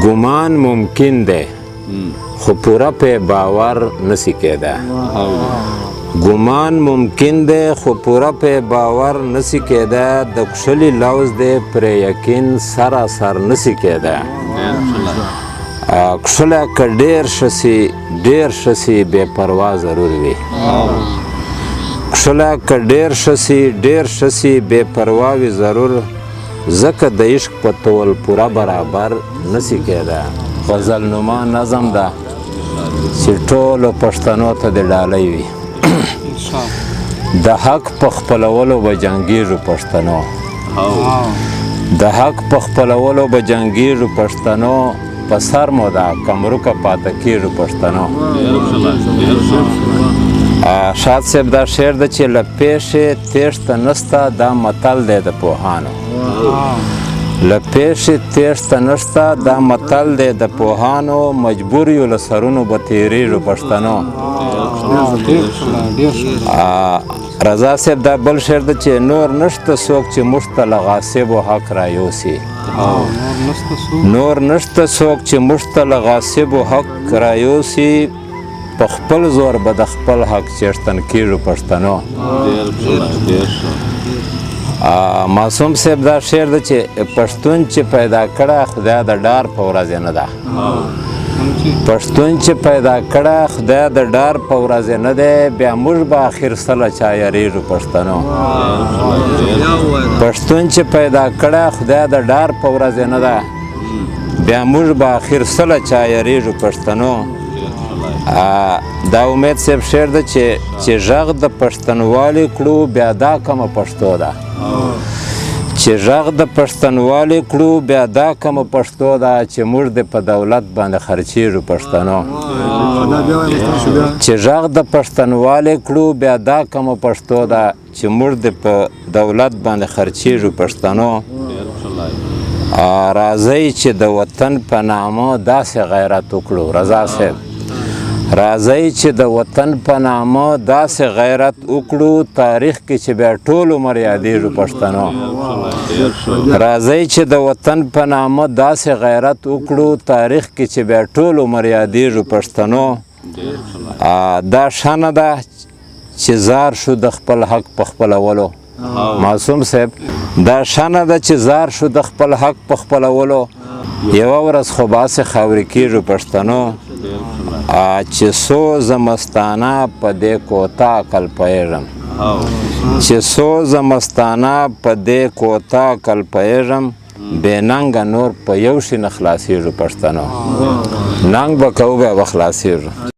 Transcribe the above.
ګمان ممکن دی خو پوره پې باور نسی کېدی. ګمان ممکن دی خو پوره پې باور نسی کېدی. د کښلي لوز دی پرې یقین سراسر نسی کېدی. کښلی که ډېر ښه سي بې پروا ضرور وي. کښلی که ډېر ښه سي بې پروا وي ضرور. ځکه د عشق په تول پوره برابر نسی کېدی. غزل نما نظم ده چې ټولو پښتنو ته دې ډالۍ وي. د حق په خپلولو به جنګېږو پښتنو. د حق په خپلولو به جنګېږو پښتنو. په سر مو ده کمرکه پاته کېږو پښتنو. شاد صاحب دا شعر ده چې له پیښې تېښته نسته دا متل دی د پوهانو. له پیښې تېښته نشته دا متل دی د پوهانو. مجبور یو له سرونو به تېرېږو پښتنو. رضا صاحب دا بل شعر ده چې نور نشته څوک چې موږ ته له غاصبو حق رایوسي. نور نشته څوک چې موږ ته له غاصبو حق رایوسي. په خپل زور به د خپل حق چیښتن کېږو پښتنو. معصوم صاحب دا شعر ده چې پښتون چې پیدا کړه خدای د ډار په ورځې نه ده. پښتون چې پیدا کړه خدای د ډار په ورځې نه دی. بیا موږ به آخر سله چا یریږو پښتنو. پښتون چې پیدا کړه خدای د ډار په ورځې نه ده. بیا موږ به آخر سله چا یریږو پښتنو. دا امید صاحب شعر ده چې غږ د پښتنوالي کړو بیا دا کومه پښتو ده. چې غږ د پښتنوالي کړو بیا دا کومه پښتو ده. چې موږ دې په دولت باندې خرچېږو پښتنو. چې غږ د پښتنوالي کړو بیا دا کومه پښتو ده. چې موږ دې په دولت باندې خرچېږو پښتنو. راځئ چې د وطن په نامه داسې غیرت وکړو. رضا صاحب راځئ چې د وطن په نامه داسې غیرت وکړو. تاریخ کې چې بیا ټول عمر یادېږو پښتنو. راځئ چې د وطن په نامه داسې غیرت وکړو. تاریخ کې چې بیا ټول عمر یادېږو پښتنو. دا ښه نه ده چې زار شو د خپل حق په خپلولو. معصوم صاحب دا ښه نه ده چې زار شو د خپل حق په خپلولو. یوه ورځ خو باسې خاورې کېږو پښتنو. چې څو زمستانه په دې کوته عقل پوهېږم. چې څو زمستانه په دې کوته عقل پوهېږم. بې ننګه نور په یو شي نه خلاصېږو پښتنو. ننګ به کوو بیا به خلاصېږو.